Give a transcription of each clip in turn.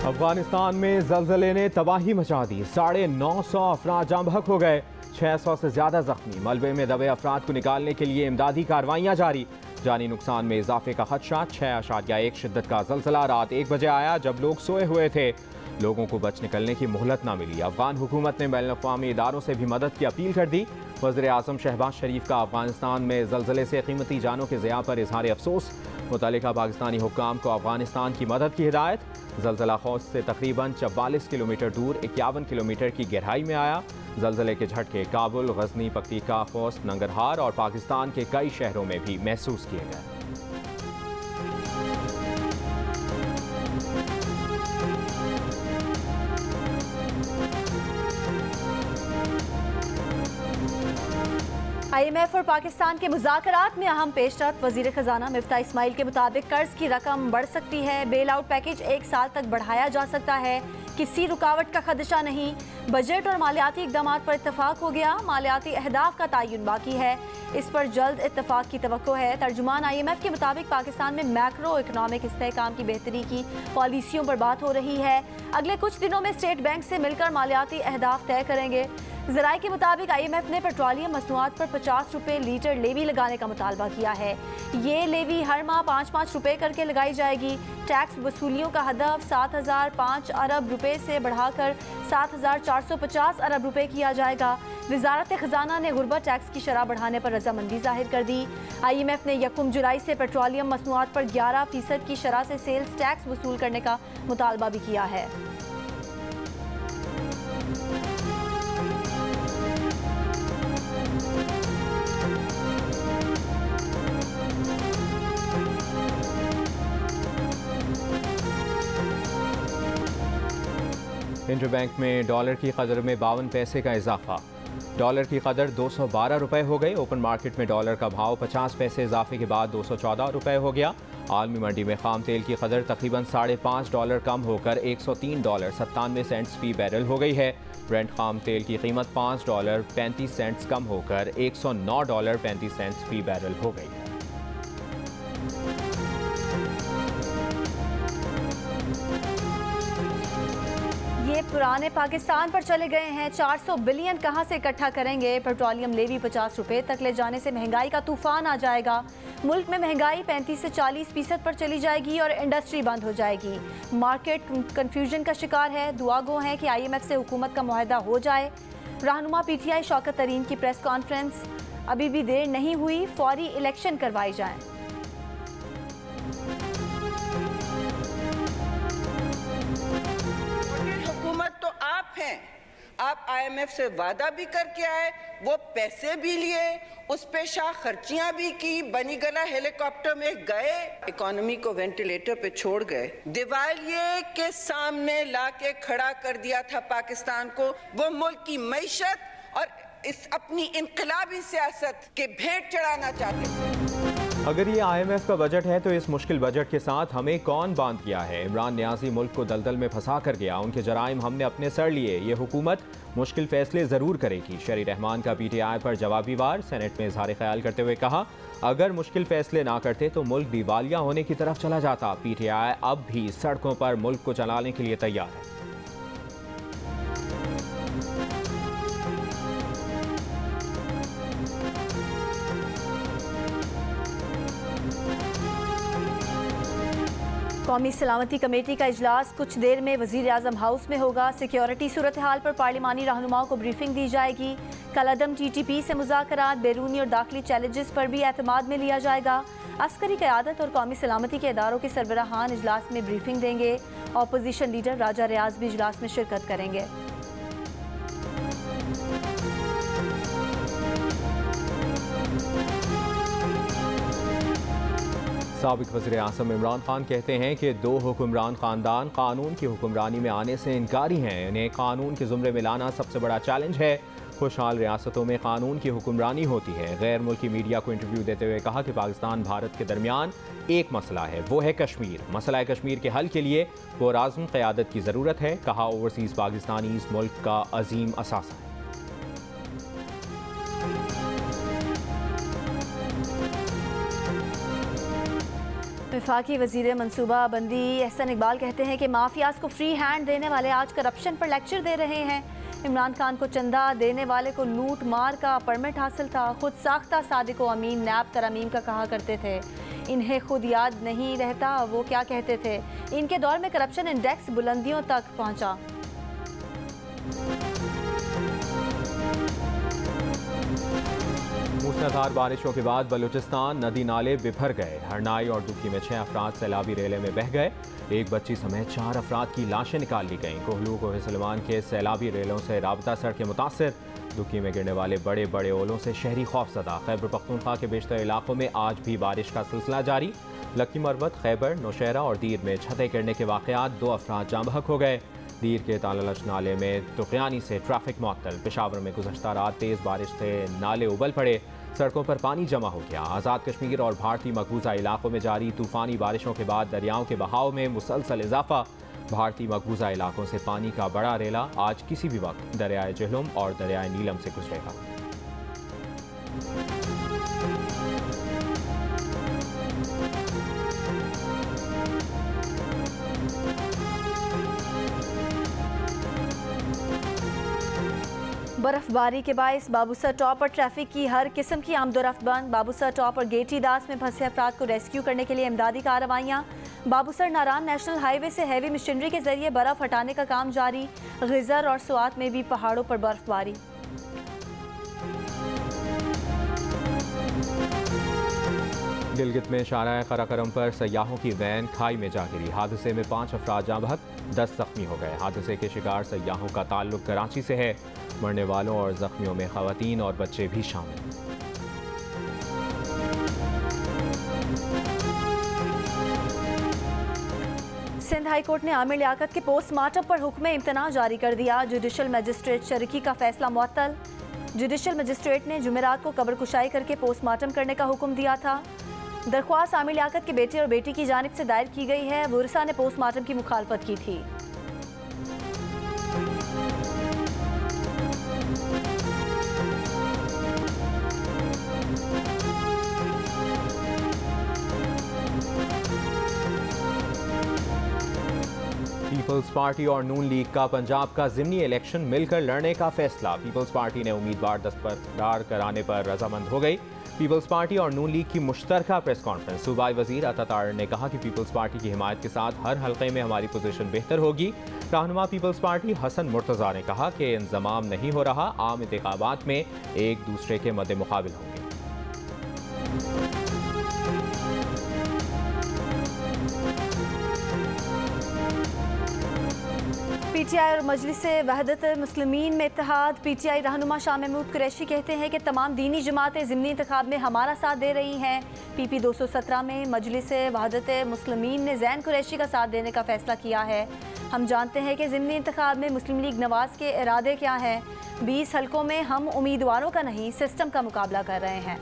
अफगानिस्तान में ज़लज़ले ने तबाही मचा दी। 950 अफराद जाम बहक हो गए, 600 से ज्यादा जख्मी। मलबे में दबे अफराद को निकालने के लिए इमदादी कार्रवाइयां जारी। जानी नुकसान में इजाफे का खदशा। 6.1 शिद्दत का ज़लज़ला रात 1 बजे आया जब लोग सोए हुए थे। लोगों को बच निकलने की मोहलत न मिली। अफगान हुकूमत ने बैनुल-अक़वामी इदारों से भी मदद की अपील कर दी। वज़ीर आज़म शहबाज शरीफ का अफगानिस्तान में ज़लज़ले से कीमती जानों के ज़िया पर इज़हार अफसोस। मुतल्लिका पाकिस्तानी हुक्काम को अफगानिस्तान की मदद की हिदायत। ज़लज़ला खौस से तकरीबन 44 किलोमीटर दूर 51 किलोमीटर की गहराई में आया। ज़लज़ले के झटके काबुल, गजनी, पक्तिका, खोस्त, नंगरहार और पाकिस्तान के कई शहरों में भी महसूस किए गए। IMF और पाकिस्तान के मुज़ाकरात में अहम पेशरफ। वज़ीर ख़जाना मिफ्ता इस्माइल के मुताबिक कर्ज की रकम बढ़ सकती है। बेल आउट पैकेज 1 साल तक बढ़ाया जा सकता है। किसी रुकावट का खदशा नहीं। बजट और मालियाती इक़दाम पर इत्तफाक हो गया। मालियाती अहदाफ का तयन बाकी है, इस पर जल्द इत्तफाक की तवक्को है। तर्जुमान IMF के मुताबिक पाकिस्तान में मैक्रो इकनॉमिक इस्तेहकाम की बेहतरी की पॉलिसियों पर बात हो रही है। अगले कुछ दिनों में स्टेट बैंक से मिलकर मालियाती अहदाफ तय करेंगे। ज़राए के मुताबिक IMF ने पेट्रोलियम मसनूआत पर 50 रुपये लीटर लेवी लगाने का मुतालबा किया है। ये लेवी हर माह 5-5 रुपये करके लगाई जाएगी। टैक्स वसूलियों का हदफ 7,005 अरब रुपये से बढ़ाकर 7,450 अरब रुपये किया जाएगा। वजारत ख़जाना ने गुर्बत टैक्स की शरह बढ़ाने पर रजामंदी जाहिर कर दी। IMF ने 1 जुलाई से पेट्रोलियम मसनूआत पर 11% की शरह से सेल्स टैक्स वसूल करने का मुतालबा भी किया है। इंटरबैंक में डॉलर की कदर में 52 पैसे का इजाफा। डॉलर की कदर 212 रुपये हो गई। ओपन मार्केट में डॉलर का भाव 50 पैसे इजाफे के बाद 214 रुपये हो गया। आलमी मंडी में खाम तेल की कदर तकरीबन $5.5 कम होकर $103.97 फी बैरल हो गई है। ब्रेंट खाम तेल की कीमत $5.35 कम होकर $109.35 फी बैरल हो गई है। ये पुराने पाकिस्तान पर चले गए हैं। 400 बिलियन कहां से इकट्ठा करेंगे। पेट्रोलियम लेवी 50 रुपये तक ले जाने से महंगाई का तूफान आ जाएगा। मुल्क में महंगाई 35 से 40% पर चली जाएगी और इंडस्ट्री बंद हो जाएगी। मार्केट कंफ्यूजन का शिकार है। दुआ गो है कि IMF से हुकूमत का मुआहदा हो जाए। रहनुमा PTI शौकत तरीन की प्रेस कॉन्फ्रेंस। अभी भी देर नहीं हुई, फौरी इलेक्शन करवाई जाए। आप IMF से वादा भी करके आए, वो पैसे भी लिए, उस पे शाह खर्चियां भी की, बनी गला हेलीकॉप्टर में गए, इकोनॉमी को वेंटिलेटर पे छोड़ गए। दिवालिये के सामने लाके खड़ा कर दिया था पाकिस्तान को। वो मुल्क की मईशत और इस अपनी इनकलाबी सियासत के भेंट चढ़ाना चाहते थे। अगर ये IMF का बजट है तो इस मुश्किल बजट के साथ हमें कौन बांध गया है। इमरान नियाज़ी मुल्क को दलदल में फंसा कर गया। उनके जराइम हमने अपने सर लिए। ये हुकूमत मुश्किल फैसले ज़रूर करेगी। शरी रहमान का PTI पर जवाबी वार। सेनेट में इजहार ख्याल करते हुए कहा, अगर मुश्किल फैसले ना करते तो मुल्क दिवालिया होने की तरफ चला जाता। PTI अब भी सड़कों पर मुल्क को चलाने के लिए तैयार है। कौमी सलामती कमेटी का इजलास कुछ देर में वज़ीर आज़म हाउस में होगा। सिक्योरिटी सूरत हाल पर पार्लिमानी रहनुमाओं को ब्रीफिंग दी जाएगी। कलअदम TTP से मुज़ाकरात, बैरूनी और दाखिली चैलेंजेस पर भी एतमाद में लिया जाएगा। अस्करी क़यादत और कौमी सलामती के इदारों के सरबराहान इजलास में ब्रीफिंग देंगे। अपोजिशन लीडर राजा रियाज भी इजलास में शिरकत करेंगे। साबिक वज़ीर आज़म इमरान खान कहते हैं कि 2 हुक्मरान ख़ानदान कानून की हुक्मरानी में आने से इनकारी हैं। इन्हें कानून के ज़ुमरे में लाना सबसे बड़ा चैलेंज है। खुशहाल रियासतों में कानून की हुक्मरानी होती है। गैर मुल्की मीडिया को इंटरव्यू देते हुए कहा कि पाकिस्तान भारत के दरमियान एक मसला है, वो है कश्मीर। मसला कश्मीर के हल के लिए पुरआज़्म क़यादत की ज़रूरत है। कहा, ओवरसीज़ पाकिस्तानी इस मुल्क का अजीम असासा है। वफाकी वजीर मनसूबा बंदी एहसन इकबाल कहते हैं कि माफियाज को फ्री हैंड देने वाले आज करप्शन पर लेक्चर दे रहे हैं। इमरान खान को चंदा देने वाले को लूट मार का परमिट हासिल था। खुद साख्ता सादिक अमीन नैब तरमीम का कहा करते थे। इन्हें खुद याद नहीं रहता वो क्या कहते थे। इनके दौर में करप्शन इंडेक्स बुलंदियों तक पहुंचा। मूसलाधार बारिशों के बाद बलूचिस्तान नदी नाले बिफर गए। हरनाई और दुखी में 6 अफराद सैलाबी रेले में बह गए। एक बच्ची समेत 4 अफराद की लाशें निकाल ली गईं। कोहलू कोहे सलमान के सैलाबी रेलों से राबता सड़कें मुतासर। दुखी में गिरने वाले बड़े बड़े ओलों से शहरी खौफजदा। खैबर पख्तूनख्वा के बेशतर इलाकों में आज भी बारिश का सिलसिला जारी। लक्की मरबत, खैबर, नौशहरा और दीर में छतें गिरने के वाक़यात 2 अफराद जाँ बहक हो गए। दीर के ताललश नाले में तुगयानी से ट्रैफिक मुअत्तल। पेशावर में गुज़श्ता रात तेज़ बारिश से नाले उबल पड़े। सड़कों पर पानी जमा हो गया। आज़ाद कश्मीर और भारतीय मकबूजा इलाकों में जारी तूफ़ानी बारिशों के बाद दरियाओं के बहाव में मुसलसल इजाफा। भारतीय मकबूजा इलाकों से पानी का बड़ा रेला आज किसी भी वक्त दरियाए झेलम और दरियाए नीलम से गुजरेगा। बर्फबारी के बायस बाबूसर टॉप पर ट्रैफिक की हर किस्म की आमदोरफ्त बंद। बाबूसर टॉप और गेटी दास में फंसे अफराद को रेस्क्यू करने के लिए इमदादी कार्रवाइयाँ। बाबूसर नारान नेशनल हाईवे से हैवी मशीनरी के जरिए बर्फ हटाने का काम जारी। गिजर और सुआत में भी पहाड़ों पर बर्फबारी। गिलगित में शाराए कराकरम पर सयाहों की वैन खाई में जा गिरी। हादसे में 5 अफराद जाँ बहक, 10 जख्मी हो गए। हादसे के शिकार सयाहों का ताल्लुक कराची से है। मरने वालों और जख्मियों में खवातीन और बच्चे भी शामिल। सिंध हाई कोर्ट ने आमिर लियाकत के पोस्टमार्टम पर हुक्म इम्तना जारी कर दिया। जुडिशल मजिस्ट्रेट शरीकी का फैसला मुअत्तल। जुडिशल मजिस्ट्रेट ने जुमेरात को कब्र कुशाई करके पोस्टमार्टम करने का हुक्म दिया था। दरख्वास्त आमिर लियाकत के बेटे और बेटी की जानिब से दायर की गई है। वुरसा ने पोस्टमार्टम की मुखालफत की थी। पीपल्स पार्टी और नून लीग का पंजाब का ज़िमनी इलेक्शन मिलकर लड़ने का फैसला। पीपल्स पार्टी ने उम्मीदवार दस्तबरदार कराने पर रजामंद हो गई। पीपल्स पार्टी और नून लीग की मुश्तरका प्रेस कॉन्फ्रेंस। सूबाई वजीर अतातार ने कहा कि पीपल्स पार्टी की हिमायत के साथ हर हल्के में हमारी पोजीशन बेहतर होगी। रहनुमा पीपल्स पार्टी हसन मुर्तज़ा ने कहा कि इंतज़ाम नहीं हो रहा, आम इंतखाबात में एक दूसरे के मद्दे मुकाबिल होंगे। पीटीआई और मजलिस वहदत मुस्लिमीन में इत्तेहाद। पीटीआई रहनुमा शाह महमूद कुरैशी कहते हैं कि तमाम दीनी जमातें ज़िमनी इंतखाब में हमारा साथ दे रही हैं। पीपी 217 में मजलिस वहदत मुस्लिमीन ने ज़ैन कुरैशी का साथ देने का फैसला किया है। हम जानते हैं कि ज़िमनी इंतखाब में मुस्लिम लीग नवाज़ के इरादे क्या हैं। 20 हल्कों में हम उम्मीदवारों का नहीं सिस्टम का मुकाबला कर रहे हैं।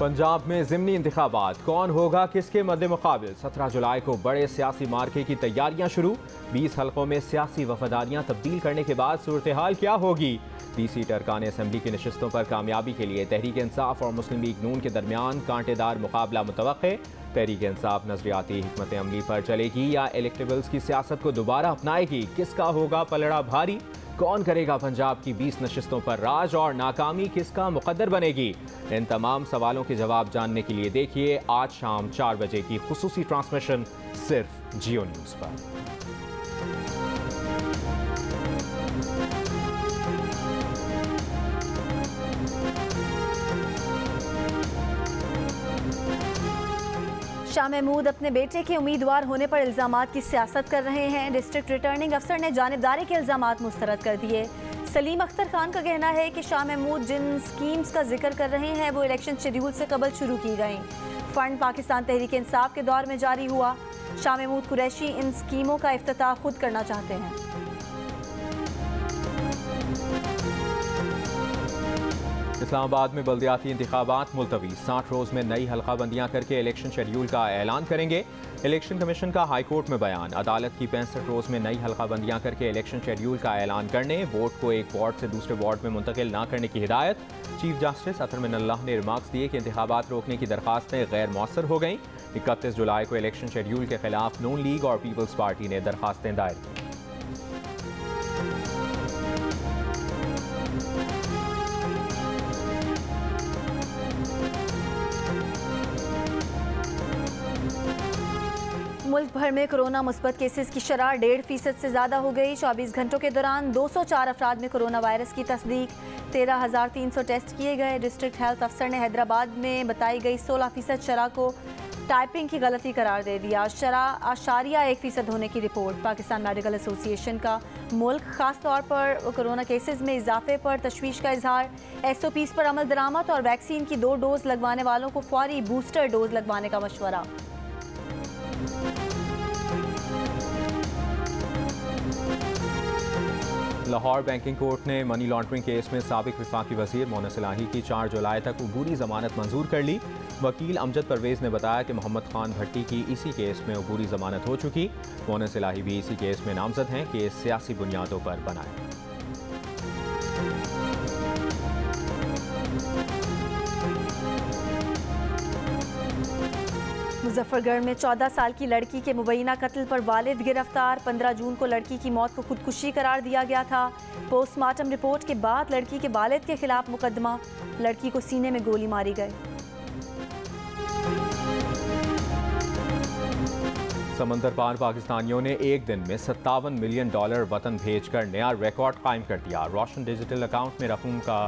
पंजाब में ज़िमनी इंतखाबात, कौन होगा किसके मद्दे मुकाबिल। 17 जुलाई को बड़े सियासी मार्के की तैयारियां शुरू। 20 हल्कों में सियासी वफादारियां तब्दील करने के बाद सूरत हाल क्या होगी। 30 सीट अरकान असम्बली की नशिस्तों पर कामयाबी के लिए तहरीक इंसाफ और मुस्लिम लीग नून के दरमियान कांटेदार मुकाबला मुतवक्के। तहरीक इंसाफ नजरियाती हिकमत अमली पर चलेगी या इलेक्टेबल्स की सियासत को दोबारा अपनाएगी। किसका होगा पलड़ा भारी। कौन करेगा पंजाब की 20 नशिस्तों पर राज और नाकामी किसका मुकद्दर बनेगी। इन तमाम सवालों के जवाब जानने के लिए देखिए आज शाम 4 बजे की खुसूसी ट्रांसमिशन सिर्फ जियो न्यूज़ पर। शाह महमूद अपने बेटे के उम्मीदवार होने पर इल्ज़ामात की सियासत कर रहे हैं। डिस्ट्रिक्ट रिटर्निंग अफसर ने जानिबदारी के इल्ज़ामात मुस्तरद कर दिए। सलीम अख्तर खान का कहना है कि शाह महमूद जिन स्कीम्स का जिक्र कर रहे हैं वो इलेक्शन शेड्यूल से कबल शुरू की गई। फंड पाकिस्तान तहरीक इंसाफ के दौर में जारी हुआ। शाह महमूद कुरैशी इन स्कीमों का इफ्तिताह खुद करना चाहते हैं। इस्लामाबाद में बल्दियाती इंतखाबात मुलतवी, 60 रोज़ में नई हल्काबंदियाँ करके इलेक्शन शेड्यूल का ऐलान करेंगे। इलेक्शन कमीशन का हाई कोर्ट में बयान, अदालत की 65 रोज़ में नई हल्काबंदियाँ करके इलेक्शन शेड्यूल का ऐलान करने, वोट को एक वार्ड से दूसरे वार्ड में मुंतकिल न करने की हिदायत। चीफ जस्टिस अतर मिनल्लाह ने रिमार्क्स दिए कि इंतखाबात रोकने की दरखास्तें गैर मौसर हो गईं। 31 जुलाई को इलेक्शन शेड्यूल के खिलाफ नून लीग और पीपल्स पार्टी ने दरखास्तें दायर की। मुल्क भर में कोरोना मुस्बत केसेस की शरह 1.5% से ज़्यादा हो गई। 24 घंटों के दौरान 204 अफराद में कोरोना वायरस की तस्दीक, 13,300 टेस्ट किए गए। डिस्ट्रिक्ट हेल्थ अफसर ने हैदराबाद में बताई गई 16% शरह को टाइपिंग की गलती करार दे दिया। शरह 8.1% होने की रिपोर्ट। पाकिस्तान मेडिकल एसोसिएशन का मुल्क खास तौर पर कोरोना केसेस में इजाफे पर तशवीश का इजहार। SOPs पर अमल दरामद और वैक्सीन की 2 डोज लगवाने वालों को फौरी बूस्टर डोज लगवाने का मशवरा। लाहौर बैंकिंग कोर्ट ने मनी लॉन्ड्रिंग केस में साबिक वफाकी वजीर मोहम्मद सलाही की 4 जुलाई तक उबूरी जमानत मंजूर कर ली। वकील अमजद परवेज ने बताया कि मोहम्मद खान भट्टी की इसी केस में उबूरी जमानत हो चुकी। मोहम्मद सलाही भी इसी केस में नामजद हैं। केस सियासी बुनियादों पर बना है। मुजफ्फरगढ़ में 14 साल की लड़की के मुबैना कत्ल पर वालिद गिरफ्तार। 15 जून को लड़की की मौत को खुदकुशी करार दिया गया था। पोस्टमार्टम रिपोर्ट के बाद लड़की के वालिद के खिलाफ मुकदमा। लड़की को सीने में गोली मारी गई। समंदर पार पाकिस्तानियों ने एक दिन में $57 मिलियन वतन भेजकर नया रिकॉर्ड कायम कर दिया। रोशन डिजिटल अकाउंट में रकूम का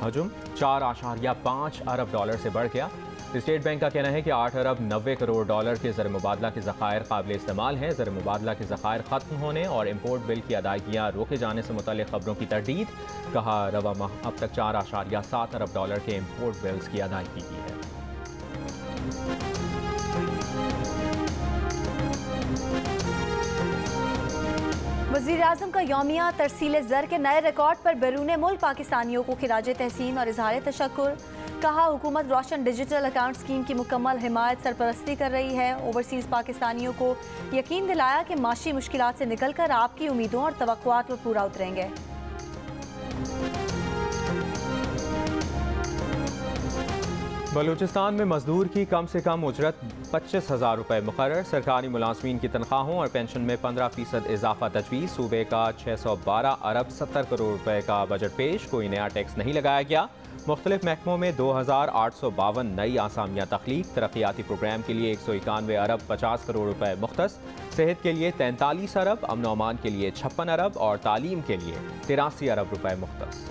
हजम $4.5 अरब से बढ़ गया। स्टेट बैंक का कहना है कि $8.90 करोड़ के ज़र मुबादला के ज़खायर काबिल इस्तेमाल हैं। ज़र मुबादला के ज़खायर ख़त्म होने और इम्पोर्ट बिल की अदायगियाँ रोके जाने से मुतल्लिक़ खबरों की तरदीद। कहा, रवा माह अब तक $4.7 अरब के इम्पोर्ट बिल्स की अदायगी की है। वज़ीर आज़म का यौमिया तरसील ज़र के नए रिकॉर्ड पर बैरून मुल्क पाकिस्तानियों को खिराज तहसीन और इजहार तशक्कुर। कहा, हुकूमत रोशन डिजिटल अकाउंट स्कीम की मुकम्मल हिमायत सरपरस्ती कर रही है। ओवरसीज़ पाकिस्तानियों को यकीन दिलाया कि माशी मुश्किलात से निकल कर आपकी उम्मीदों और तवक्कुआत पर पूरा उतरेंगे। बलूचिस्तान में मजदूर की कम से कम उजरत 25,000 रुपये मुकर्रर। सरकारी मुलाजमीन की तनख्वाहों और पेंशन में 15% इजाफा तजवीज़। सूबे का 612 अरब 70 करोड़ रुपए का बजट पेश। कोई नया टैक्स नहीं लगाया गया। मुख्तलिफ महकमों में 2,852 नई आसामियाँ तख्लीक। तरक्याती प्रोग्राम के लिए 191 अरब 50 करोड़ रुपए मुख्तस। सेहत के लिए 43 अरब, अमन व अमान के लिए 56 अरब और तालीम के लिए 83 अरब रुपए मुख्तस।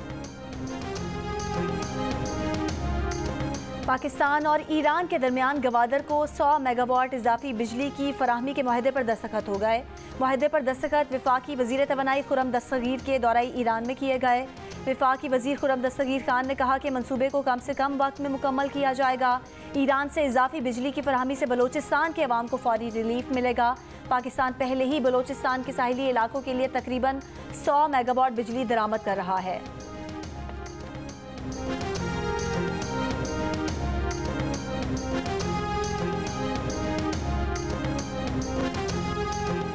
पाकिस्तान और ईरान के दरमियान गवादर को 100 मेगावाट इजाफी बिजली की फराहमी के माहदे पर दस्तखत हो गए। माहदे पर दस्तखत वफाकी वजीर तवानाई खुर्रम दस्तगीर के दौरे ईरान में किए गए। वफाकी वजीर खुर्रम दस्तगीर खान ने कहा कि मंसूबे को कम से कम वक्त में मुकम्मल किया जाएगा। ईरान से इजाफी बिजली की फराहमी से बलोचिस्तान के अवाम को फौरी रिलीफ मिलेगा। पाकिस्तान पहले ही बलोचिस्तान के साहिली इलाकों के लिए तकरीबन 100 मेगावाट बिजली दरामद कर रहा है।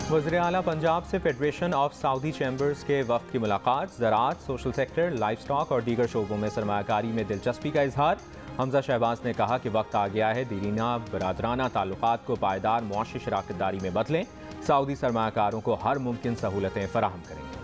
वज़ीर आला पंजाब से फेडरेशन ऑफ सऊदी चैम्बर्स के वफ़द की मुलाकात। ज़राअत, सोशल सेक्टर, लाइफ स्टॉक और दीगर शोबों में सरमायाकारी में दिलचस्पी का इजहार। हमजा शहबाज ने कहा कि वक्त आ गया है दीरीना बरादराना ताल्लुकात को पायदार मुआशी शराकतदारी में बदलें। सऊदी सरमायाकारों को हर मुमकिन सहूलतें फराहम करेंगे।